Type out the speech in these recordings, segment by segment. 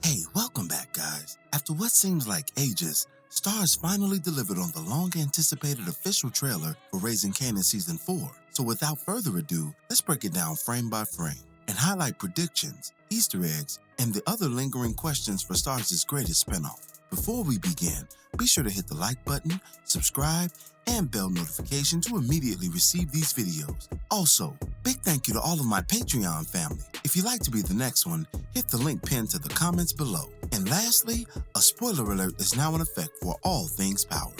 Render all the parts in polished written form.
Hey, welcome back, guys. After what seems like ages, Starz finally delivered on the long-anticipated official trailer for Raising Kanan Season 4. So without further ado, let's break it down frame by frame and highlight predictions, Easter eggs, and the other lingering questions for Starz' greatest spinoff. Before we begin, be sure to hit the like button, subscribe, and bell notification to immediately receive these videos. Also, big thank you to all of my Patreon family. If you'd like to be the next one, hit the link pinned to the comments below. And lastly, a spoiler alert is now in effect for all things Power.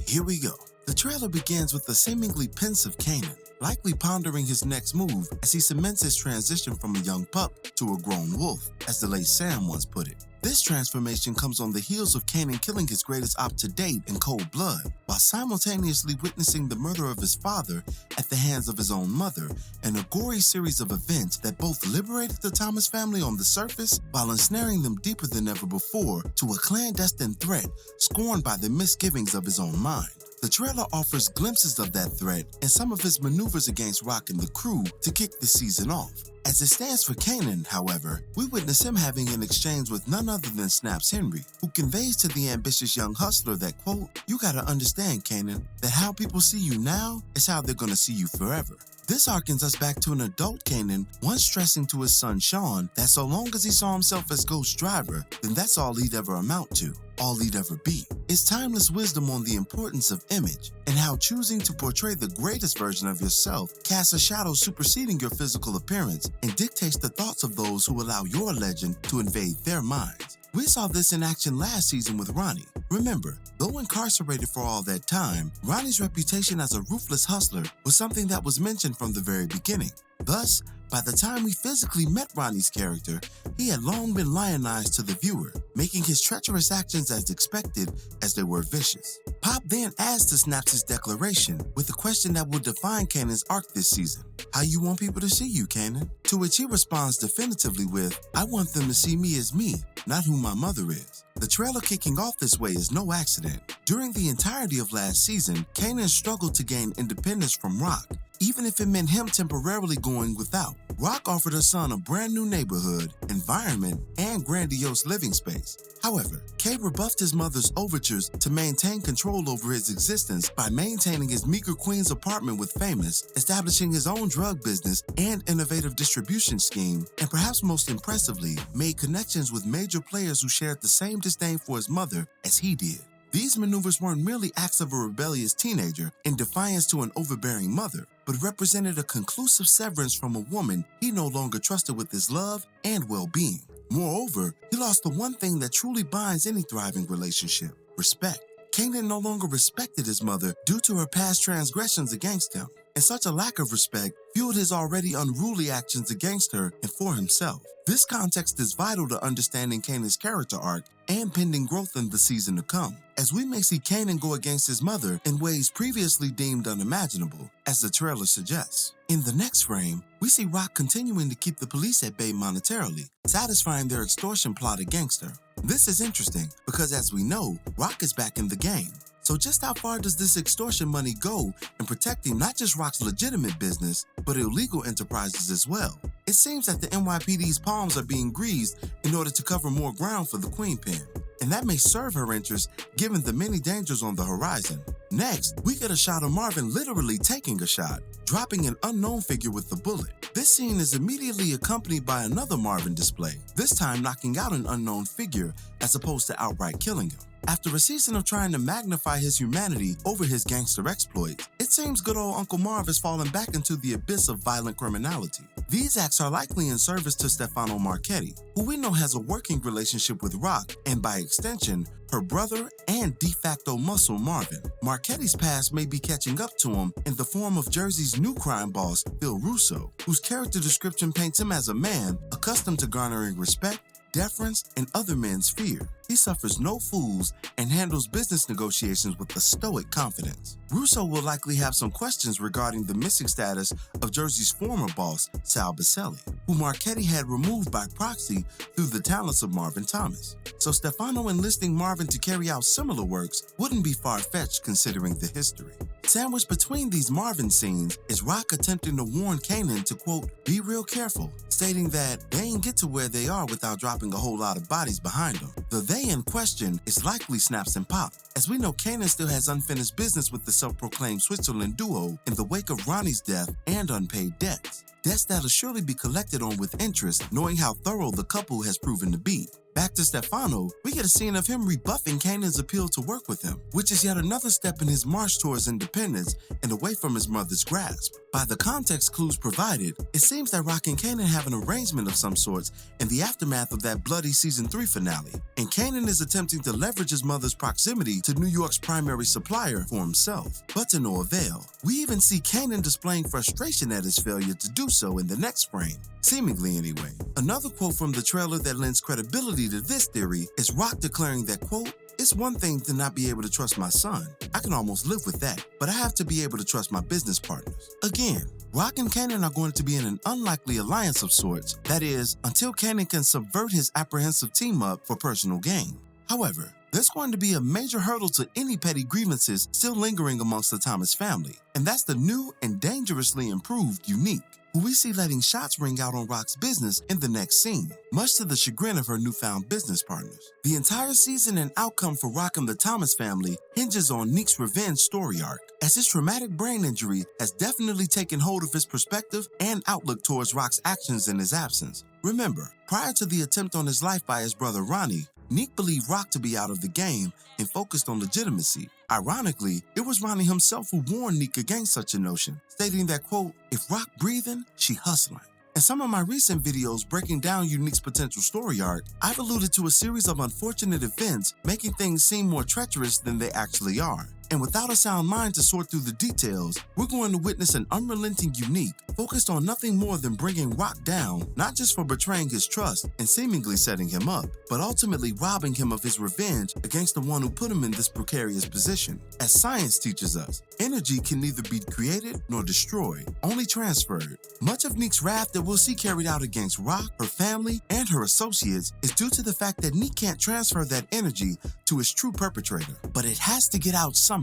Here we go. The trailer begins with the seemingly pensive Kanan, likely pondering his next move as he cements his transition from a young pup to a grown wolf, as the late Sam once put it. This transformation comes on the heels of Kanan killing his greatest op to date in cold blood, while simultaneously witnessing the murder of his father at the hands of his own mother, and a gory series of events that both liberated the Thomas family on the surface while ensnaring them deeper than ever before to a clandestine threat scorned by the misgivings of his own mind. The trailer offers glimpses of that threat and some of his maneuvers against Rock and the crew to kick the season off. As it stands for Kanan, however, we witness him having an exchange with none other than Snaps Henry, who conveys to the ambitious young hustler that, quote, "You gotta understand, Kanan, that how people see you now is how they're gonna see you forever." This harkens us back to an adult Kanan once stressing to his son Sean that so long as he saw himself as Ghost Driver, then that's all he'd ever amount to, all he'd ever be. It's timeless wisdom on the importance of image and how choosing to portray the greatest version of yourself casts a shadow superseding your physical appearance and dictates the thoughts of those who allow your legend to invade their minds. We saw this in action last season with Ronnie. Remember, though incarcerated for all that time, Ronnie's reputation as a ruthless hustler was something that was mentioned from the very beginning. Thus, by the time we physically met Ronnie's character, he had long been lionized to the viewer, making his treacherous actions as expected as they were vicious. Pop then adds to Snaps' declaration with a question that will define Kanan's arc this season. "How you want people to see you, Kanan?" To which he responds definitively with, "I want them to see me as me, not who my mother is." The trailer kicking off this way is no accident. During the entirety of last season, Kanan struggled to gain independence from Rock, even if it meant him temporarily going without. Rock offered her son a brand new neighborhood, environment, and grandiose living space. However, Kay rebuffed his mother's overtures to maintain control over his existence by maintaining his meager Queens apartment with Famous, establishing his own drug business and innovative distribution scheme, and perhaps most impressively, made connections with major players who shared the same disdain for his mother as he did. These maneuvers weren't merely acts of a rebellious teenager in defiance to an overbearing mother, but represented a conclusive severance from a woman he no longer trusted with his love and well-being. Moreover, he lost the one thing that truly binds any thriving relationship: respect. Kanan no longer respected his mother due to her past transgressions against him, and such a lack of respect fueled his already unruly actions against her and for himself. This context is vital to understanding Kanan's character arc and pending growth in the season to come, as we may see Kanan go against his mother in ways previously deemed unimaginable, as the trailer suggests. In the next frame, we see Rock continuing to keep the police at bay monetarily, satisfying their extortion plot against her. This is interesting because, as we know, Rock is back in the game. So just how far does this extortion money go in protecting not just Rock's legitimate business, but illegal enterprises as well? It seems that the NYPD's palms are being greased in order to cover more ground for the Queen Pen, and that may serve her interest given the many dangers on the horizon. Next, we get a shot of Marvin literally taking a shot, dropping an unknown figure with the bullet. This scene is immediately accompanied by another Marvin display, this time knocking out an unknown figure as opposed to outright killing him. After a season of trying to magnify his humanity over his gangster exploits, it seems good old Uncle Marv has fallen back into the abyss of violent criminality. These acts are likely in service to Stefano Marchetti, who we know has a working relationship with Rock, and by extension, her brother and de facto muscle Marvin. Marchetti's past may be catching up to him in the form of Jersey's new crime boss, Phil Russo, whose character description paints him as a man accustomed to garnering respect, deference, and other men's fear. he suffers no fools and handles business negotiations with a stoic confidence. Russo will likely have some questions regarding the missing status of Jersey's former boss, Sal Baselli, who Marchetti had removed by proxy through the talents of Marvin Thomas. So Stefano enlisting Marvin to carry out similar works wouldn't be far-fetched considering the history. Sandwiched between these Marvin scenes is Rock attempting to warn Kanan to, quote, be real careful, stating that they ain't get to where they are without dropping a whole lot of bodies behind them. The they in question is likely Snaps and Pop, as we know Kanan still has unfinished business with the self-proclaimed Switzerland duo in the wake of Ronnie's death and unpaid debts. Debts that'll surely be collected on with interest, knowing how thorough the couple has proven to be. Back to Stefano, we get a scene of him rebuffing Kanan's appeal to work with him, which is yet another step in his march towards independence and away from his mother's grasp. By the context clues provided, it seems that Rock and Kanan have an arrangement of some sorts in the aftermath of that bloody Season 3 finale, and Kanan is attempting to leverage his mother's proximity to New York's primary supplier for himself, but to no avail. We even see Kanan displaying frustration at his failure to do so in the next frame, seemingly anyway. Another quote from the trailer that lends credibility to this theory is Rock declaring that, quote, it's one thing to not be able to trust my son. I can almost live with that, but I have to be able to trust my business partners. Again, Rock and Kanan are going to be in an unlikely alliance of sorts, that is, until Kanan can subvert his apprehensive team-up for personal gain. However, there's going to be a major hurdle to any petty grievances still lingering amongst the Thomas family, and that's the new and dangerously improved Unique, who we see letting shots ring out on Rock's business in the next scene, much to the chagrin of her newfound business partners. The entire season and outcome for Rock and the Thomas family hinges on Neek's revenge story arc, as his traumatic brain injury has definitely taken hold of his perspective and outlook towards Rock's actions in his absence. Remember, prior to the attempt on his life by his brother Ronnie, Neek believed Rock to be out of the game and focused on legitimacy. Ironically, it was Ronnie himself who warned Neek against such a notion, stating that, quote, if Rock breathing, she hustling. In some of my recent videos breaking down Unique's potential story arc, I've alluded to a series of unfortunate events making things seem more treacherous than they actually are. And without a sound mind to sort through the details, we're going to witness an unrelenting Unique focused on nothing more than bringing Rock down, not just for betraying his trust and seemingly setting him up, but ultimately robbing him of his revenge against the one who put him in this precarious position. As science teaches us, energy can neither be created nor destroyed, only transferred. Much of Neek's wrath that we'll see carried out against Rock, her family, and her associates is due to the fact that Neek can't transfer that energy to his true perpetrator, but it has to get out somehow.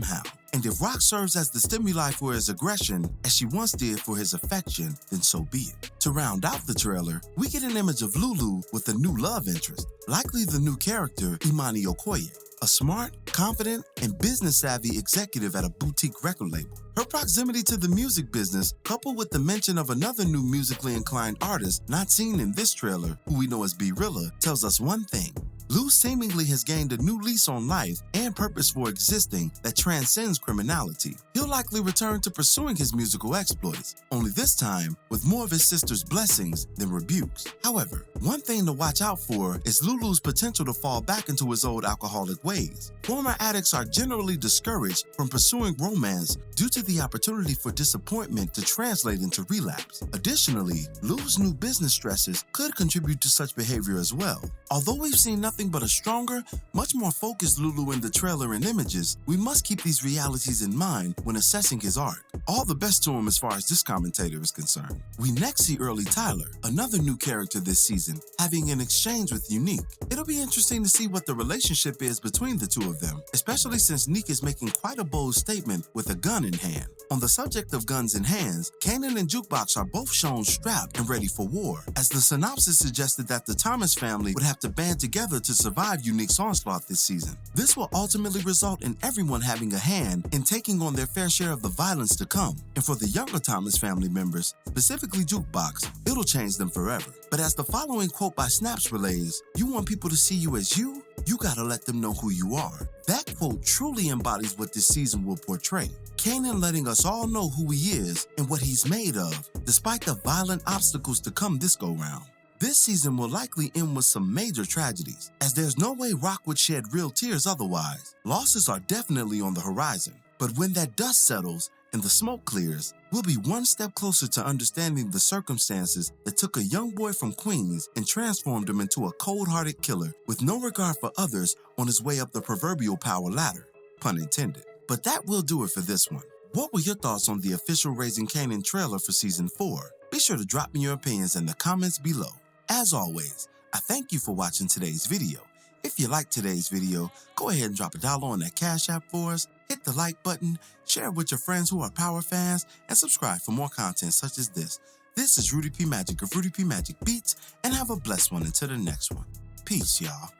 And if Rock serves as the stimuli for his aggression, as she once did for his affection, then so be it. To round out the trailer, we get an image of Lulu with a new love interest, likely the new character Imani Okoye, a smart, confident, and business-savvy executive at a boutique record label. Her proximity to the music business, coupled with the mention of another new musically inclined artist not seen in this trailer, who we know as B-Rilla, tells us one thing. Lou seemingly has gained a new lease on life and purpose for existing that transcends criminality. He'll likely return to pursuing his musical exploits, only this time with more of his sister's blessings than rebukes. However, one thing to watch out for is Lulu's potential to fall back into his old alcoholic ways. Former addicts are generally discouraged from pursuing romance due to the opportunity for disappointment to translate into relapse. Additionally, Lou's new business stresses could contribute to such behavior as well. Although we've seen nothing but a stronger, much more focused Lulu in the trailer and images, we must keep these realities in mind when assessing his art. All the best to him as far as this commentator is concerned. We next see Early Tyler, another new character this season, having an exchange with Unique. It'll be interesting to see what the relationship is between the two of them, especially since Neek is making quite a bold statement with a gun in hand. On the subject of guns in hands, Kanan and Jukebox are both shown strapped and ready for war, as the synopsis suggested that the Thomas family would have to band together to survive Unique's onslaught this season. This will ultimately result in everyone having a hand in taking on their fair share of the violence to come. And for the younger Thomas family members, specifically Jukebox, it'll change them forever. But as the following quote by Snaps relays, you want people to see you as you gotta let them know who you are. That quote truly embodies what this season will portray. Kanan letting us all know who he is and what he's made of, despite the violent obstacles to come this go-round. This season will likely end with some major tragedies, as there's no way Rock would shed real tears otherwise. Losses are definitely on the horizon, but when that dust settles and the smoke clears, we'll be one step closer to understanding the circumstances that took a young boy from Queens and transformed him into a cold-hearted killer with no regard for others on his way up the proverbial power ladder, pun intended. But that will do it for this one. What were your thoughts on the official Raising Kanan trailer for Season 4? Be sure to drop me your opinions in the comments below. As always, I thank you for watching today's video. If you liked today's video, go ahead and drop $1 on that Cash App for us, hit the like button, share it with your friends who are Power fans, and subscribe for more content such as this. This is Rudy P. Magic of Rudy P. Magic Beats, and have a blessed one until the next one. Peace, y'all.